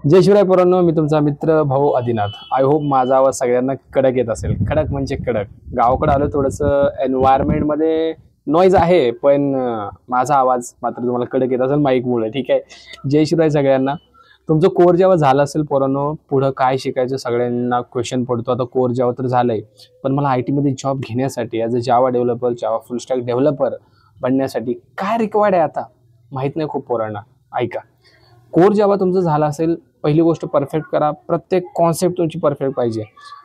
जय शिवराय पोरांनो, मी तुमचा मित्र भाऊ आदिनाथ. आय होप माझा आवाज सगळ्यांना कडक येत असेल. कडक म्हणजे कडक. गावाकडे आलो, थोडंसं एन्व्हायरमेंट मध्ये नॉईज आहे, पण माझा आवाज मात्र तुम्हाला कडक येत असेल माईकमुळे. ठीक आहे. जय शिवराय सगळ्यांना. तुमचं कोर जेव्हा झालं असेल पोरांनो, पुढं काय शिकायचं सगळ्यांना क्वेश्चन पडतो. आता कोर जेव्हा तर झालंय, पण मला आय टीमध्ये जॉब घेण्यासाठी as a Java developer, Java full stack developer बनण्यासाठी काय रिक्वायर्ड आहे आता माहीत नाही खूप पोरांना. ऐका, कोर जेव्हा तुमचं झालं असेल, पहिली गोष्ट परफेक्ट करा. प्रत्येक कॉन्सेप्ट तुमची परफेक्ट पाहिजे.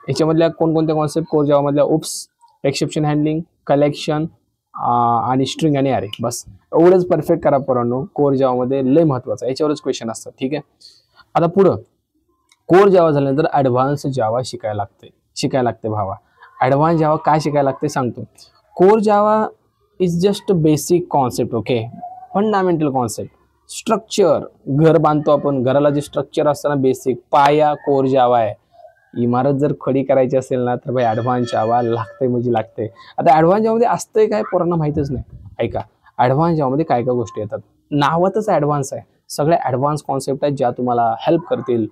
याच्यामधल्या कोणकोणत्या कॉन्सेप्ट कोर जेव्हामधल्या? ओप्स, एक्सेप्शन हँडलिंग, कलेक्शन आणि स्ट्रिंग आणि अरे. बस एवढंच परफेक्ट करा पोरांनो. कोर जेव्हामध्ये लय महत्त्वाचं आहे, याच्यावरच क्वेश्चन असतात. ठीक आहे. आता पुढं कोर जेव्हा झाल्यानंतर ॲडव्हान्स जावा शिकायला लागते भावा. ॲडव्हान्स जावा काय शिकायला लागते सांगतो. Core Java is just basic concept. Okay, fundamental concept. Structure, घर बांधतो आपण, घराला जे स्ट्रक्चर असतं ना, बेसिक पाया कोर जावा आहे. इमारत जर खडी करायची असेल ना, तर भाई ॲडव्हान्स जावा लागते म्हणजे लागते. आता ॲडव्हान्स जावामध्ये असतंय काय पोरांना माहीतच नाही. ऐका, ॲडव्हान्स जावामध्ये काय काय गोष्टी येतात. नावातच ॲडव्हान्स आहे. सगळ्या ॲडव्हान्स कॉन्सेप्ट आहेत ज्या तुम्हाला हेल्प करतील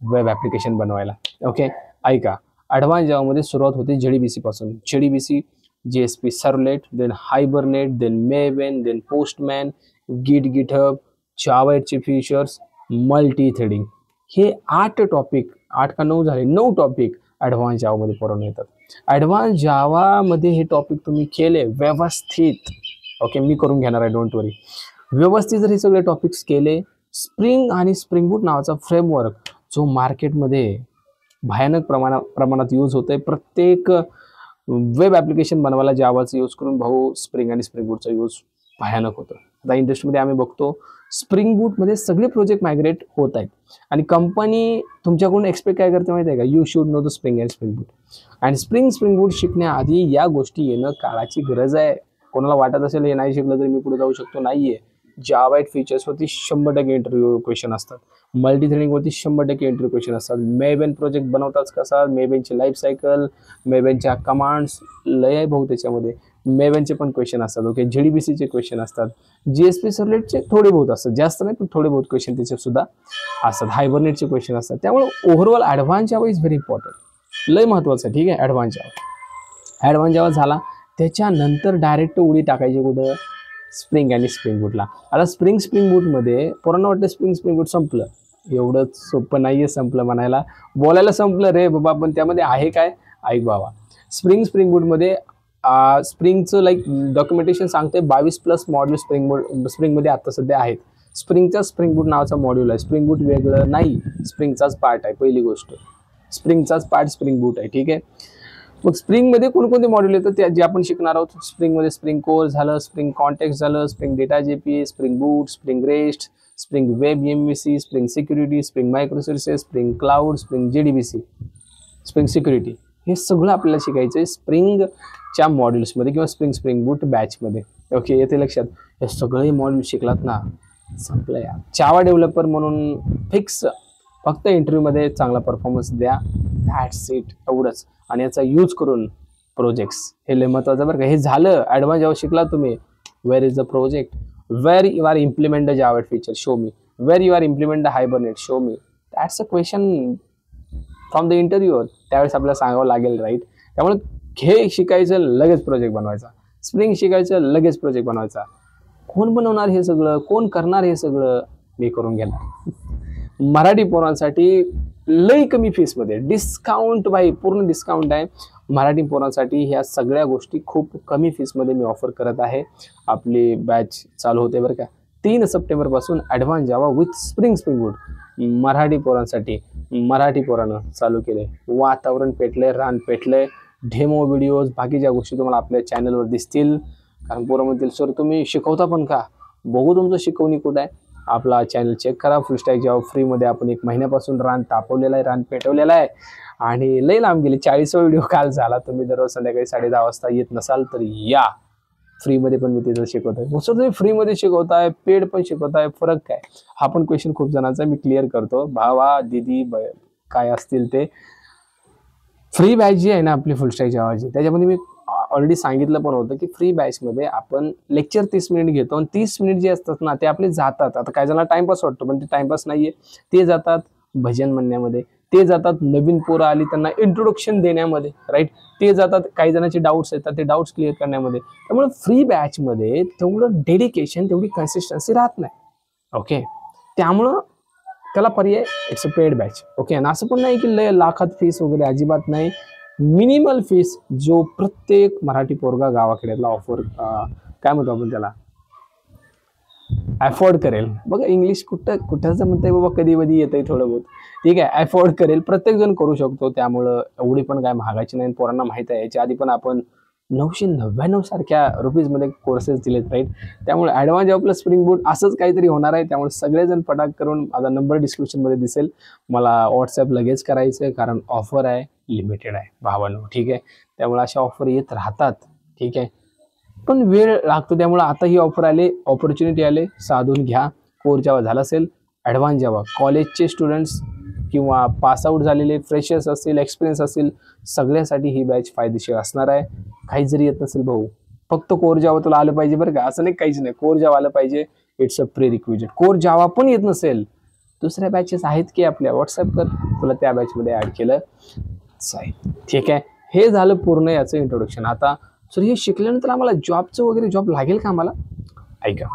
वेब ॲप्लिकेशन बनवायला. ओके, ऐका. ॲडव्हान्स जावामध्ये सुरुवात होते JDBC पासून. JDBC, JSP servlet, then hibernate, then maven, then postman, GitHub, Java चे फीचर्स, मल्टी थ्रेडिंग. हे 8 टॉपिक, 8 का 9 झाले, 9 टॉपिक ॲडव्हान्स जावामध्ये पोरांनो येतात. ॲडव्हान्स जावामध्ये हे टॉपिक तुम्ही केले व्यवस्थित, ओके, मी करून घेणार आहे, डोंट वरी. व्यवस्थित जर हे सगळे टॉपिक्स केले, स्प्रिंग आणि स्प्रिंग बूट नावाचा फ्रेमवर्क जो मार्केटमध्ये भयानक प्रमाणात यूज होतोय. प्रत्येक वेब ॲप्लिकेशन बनवायला जावाचा यूज करून भाऊ स्प्रिंग आणि स्प्रिंग बूटचा यूज भयानक होतो. आता इंडस्ट्रीमध्ये आम्ही बघतो स्प्रिंग बूटमध्ये सगळे प्रोजेक्ट मायग्रेट होत आहेत आणि कंपनी तुमच्याकडून एक्सपेक्ट काय करते माहिती आहे का? You should know the spring and spring boot. आणि स्प्रिंग बूट शिकण्याआधी या गोष्टी येणं काळाची गरज आहे. कोणाला वाटत असेल हे नाही शिकलं तरी मी पुढे जाऊ शकतो, नाहीये. जावा फीचर्सवरती 100% इंटरव्ह्यू क्वेश्चन असतात. मल्टी थ्रेडिंगवरती 100% इंटरव्ह्यू क्वेश्चन असतात. मेवेन प्रोजेक्ट बनवताच कसा, मेवेनची लाईफ सायकल, मेवेनच्या कमांड्स लय आहे भाऊ त्याच्यामध्ये. मेवेनचे पण क्वेश्चन असतात. ओके, JDBCचे क्वेश्चन असतात. JSP सर्वलेटचे थोडे बहुत असतात, जास्त नाही पण थोडे बहुत क्वेश्चन त्याचे सुद्धा असतात. हायबरनेटचे क्वेश्चन असतात. त्यामुळे overall advance Java is very important, लय महत्त्वाचं आहे. ठीक आहे. ॲडव्हान्स जावा झाला, त्याच्यानंतर डायरेक्ट उडी टाकायची कुठं? स्प्रिंग आणि स्प्रिंग बूटला. आता स्प्रिंग बूटमध्ये पोरांना वाटतं स्प्रिंग बूट संपलं. एवढं सोपं नाहीये संपलं म्हणायला, बोलायला संपलं रे बाबा, पण त्यामध्ये आहे काय? ऐक बाबा. स्प्रिंग बूटमध्ये स्प्रिंगचं लाईक डॉक्युमेंटेशन सांगते 22+ मॉड्यूल स्प्रिंगमध्ये आता सध्या आहेत. स्प्रिंगचा स्प्रिंग बूट नावाचा मॉड्यूल आहे. स्प्रिंग बूट वेगळं नाही, स्प्रिंगचाच पार्ट आहे. पहिली गोष्ट, स्प्रिंगचाच पार्ट स्प्रिंग बूट आहे. ठीक आहे. मग स्प्रिंगमध्ये कोणकोणते मॉड्यूल येतात ते जे आपण शिकणार आहोत. स्प्रिंगमध्ये स्प्रिंग कोर झालं, स्प्रिंग कॉन्टेक्स्ट झालं, spring data JP, spring boot, spring rest, spring web MVC, spring security, spring micro services, spring cloud, spring JDBC, spring security. हे सगळं आपल्याला शिकायचं आहे स्प्रिंगच्या मॉड्यूल्समध्ये किंवा स्प्रिंग बूट बॅचमध्ये. ओके, येते लक्षात. हे सगळे मॉड्यूल शिकलात ना, संपलं यार. जावा डेव्हलपर म्हणून फिक्स. फक्त इंटरव्ह्यूमध्ये चांगला परफॉर्मन्स द्या, दॅट्स इट, एवढंच. आणि याचा यूज करून प्रोजेक्ट्स, हे लय महत्त्वाचं बरं का. हे झालं, ॲडव्हान्स जावा शिकला तुम्ही. Where is the project? Where you are implement the Java feature, show me. Where you are implement the hibernate, show me. That's a question from the interviewer. त्यावेळेस आपल्याला सांगावं लागेल, राईट. त्यामुळे हे शिकायचं, लगेच प्रोजेक्ट बनवायचा. स्प्रिंग शिकायचं, लगेच प्रोजेक्ट बनवायचा. कोण बनवणार हे सगळं? कोण करणार हे सगळं? मी करून घेणार. मराठी पोरांसाठी लई कमी फीसमध्ये डिस्काउंट, भाई पूर्ण डिस्काउंट आहे मराठी पोरांसाठी. ह्या सगळ्या गोष्टी खूप कमी फीसमध्ये मी ऑफर करत आहे. आपली बॅच चालू होते बरं का 3 सप्टेंबरपासून. ॲडव्हान्स जावा विथ स्प्रिंग बूट मराठी पोरांसाठी. मराठी पोरानं चालू केले. वातावरण पेटलंय, रान पेटलंय. डेमो व्हिडिओज, बाकीच्या गोष्टी तुम्हाला आपल्या चॅनलवर दिसतील. कारण पोरं म्हणतील सर तुम्ही शिकवता पण का? बघू तुमचं शिकवणी कुठं आहे. आपला चॅनल चेक करा. फुल स्टॅक जावा फ्रीमध्ये आपण 1 महिन्यापासून रान तापवलेला आहे, रान पेटवलेला आहे आणि लई लांब गेले. 40वा व्हिडिओ काल झाला. तुम्ही दररोज संध्याकाळी 10:30 वाजता येत नसाल तर या, फ्रीमध्ये पण मी तिथं शिकवतोय. मग तुम्ही फ्रीमध्ये शिकवताय, पेड पण शिकवताय, फरक काय? हा पण क्वेश्चन खूप जणांचा मी क्लिअर करतो. भावा दीदी काय असतील ते. फ्री बॅच जी आहे ना आपली फुल स्टॅक जावाची, त्याच्यामध्ये मी ऑलरेडी सांगितलं पण होतं की फ्री बॅचमध्ये आपण लेक्चर 30 मिनिट घेतो आणि 30 मिनिट जे असतात ना ते आपले जातात. आता काही जणांना टाइमपास वाटतो पण ते टाइमपास नाहीये, ते जातात भजन म्हणण्यामध्ये, ते जातात नवीन पोरं आली त्यांना इंट्रोडक्शन देण्यामध्ये, राईट, ते जातात काही जणांचे डाऊट्स येतात ते डाऊट्स क्लिअर करण्यामध्ये. त्यामुळे फ्री बॅचमध्ये तेवढं डेडिकेशन तेवढी कन्सिस्टन्सी राहत नाही. ओके, त्यामुळं त्याला पर्याय it's a paid batch. Okay, आणि असं पण नाही की लय लाखात फीस वगैरे, अजिबात नाही. मिनिमल फीस जो प्रत्येक मराठी पोरगा गावाखेड्यातला ऑफर काय म्हणतो आपण त्याला, अफोर्ड करेल. बघा इंग्लिश कुठंच म्हणतंय बाबा, कधी कधी येतंय थोडं बहुत, ठीक आहे, अफोर्ड करेल, प्रत्येक जण करू शकतो. त्यामुळं एवढी पण काय महागाची नाही. पोरांना माहित आहे याच्या आधी पण आपण 999 सारख्या रुपीजमध्ये कोर्सेस दिलेत, राईट. त्यामुळे ॲडव्हान्स जॉब प्लस स्प्रिंग बूट असंच काहीतरी होणार आहे. त्यामुळे सगळेजण पटाक करून, माझा नंबर डिस्क्रिप्शनमध्ये दिसेल, मला व्हॉट्सॲप लगेच करायचं आहे, कारण ऑफर आहे, लिमिटेड आहे भावांनो, ठीक आहे. त्यामुळे अशा ऑफर येत राहतात, ठीक आहे, पण वेळ लागतो. त्यामुळे आता ही ऑफर आले, ऑपॉर्च्युनिटी आले, साधून घ्या. कोर जावा झाला असेल, ॲडव्हान्स जावा, कॉलेजचे स्टुडंट्स किंवा पासआउट झालेले फ्रेशर्स असतील, एक्सपिरियन्स असतील, सगळ्यासाठी ही बॅच फायदेशीर असणार आहे. काही जरी येत नसेल भाऊ, फक्त कोर जावा तुला आलं पाहिजे बरं का, असं नाही, काहीच नाही, कोर जावा आलं पाहिजे, it's a pre requisite. Core Java पण येत नसेल, दुसऱ्या बॅचेस आहेत की आपल्या, व्हॉट्सअप कर, तुला त्या बॅचमध्ये ॲड केलं जाईल, ठीक आहे. हे झालं पूर्ण याचं इंट्रोडक्शन. आता सर हे शिकल्यानंतर आम्हाला जॉबचं वगैरे, जॉब लागेल का आम्हाला? ऐका,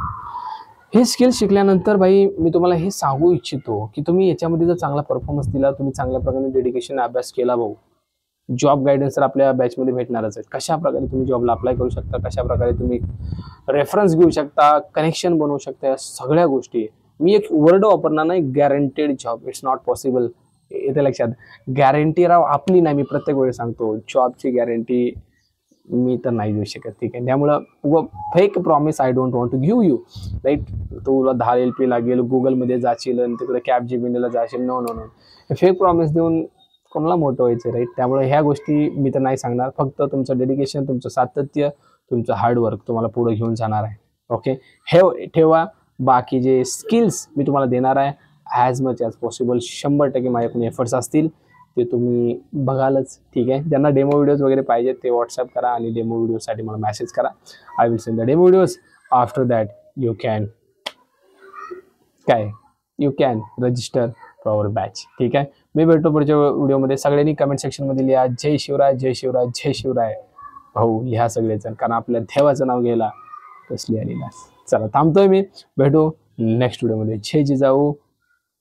हे स्किल शिकल्यानंतर भाई मी तुम्हाला हे सांगू इच्छितो की तुम्ही याच्यामध्ये जर चांगला परफॉर्मन्स दिला, तुम्ही चांगल्या प्रकारे डेडिकेशन अभ्यास केला भाऊ, जॉब गायडन्स तर आपल्या बॅचमध्ये भेटणारच आहे. कशा प्रकारे तुम्ही जॉबला अप्लाय करू शकता, कशा प्रकारे तुम्ही रेफरन्स घेऊ शकता, कनेक्शन बनवू शकता, सगळ्या गोष्टी. मी एक वर्ड वापरणार नाही, guaranteed job, it's not possible. येते लक्षात, गॅरंटी राव आपली नाही, मी प्रत्येक वेळेस सांगतो, जॉबची गॅरंटी मी तर नाही देऊ शकत, ठीक आहे. त्यामुळं fake promise I don't want to give you, right. तुला 10 LP लागेल, गुगलमध्ये जाशील आणि तिकडे CapGPTला जाशील, no no no, fake promise देऊन कोणाला मोठं व्हायचं, राईट. त्यामुळे ह्या गोष्टी मी तर नाही सांगणार. फक्त तुमचं डेडिकेशन, तुमचं सातत्य, तुमचं हार्डवर्क तुम्हाला पुढे घेऊन जाणार आहे. ओके, हे ठेवा. बाकी जे स्किल्स मी तुम्हाला देणार आहे ॲज मच ॲज पॉसिबल 100% माझ्याकडून एफर्ट्स असतील, ते तुम्ही बघालच, ठीक आहे. ज्यांना डेमो व्हिडिओज वगैरे पाहिजेत ते व्हॉट्सअप करा आणि डेमो व्हिडिओसाठी मला मेसेज करा. I will send the demo videos. After that you can register for our batch, ठीक आहे. मी भेटतो पुढच्या व्हिडिओमध्ये. सगळ्यांनी कमेंट सेक्शनमध्ये लिहा जय शिवराय, जय शिवराय, जय शिवराय भाऊ, लिहा सगळेजण, कारण आपल्या देवाचं नाव घ्यायला कसली आलेला. चला थांबतोय मी, भेटू नेक्स्ट व्हिडिओमध्ये. जय जिजाऊ,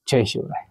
जय शिवराय.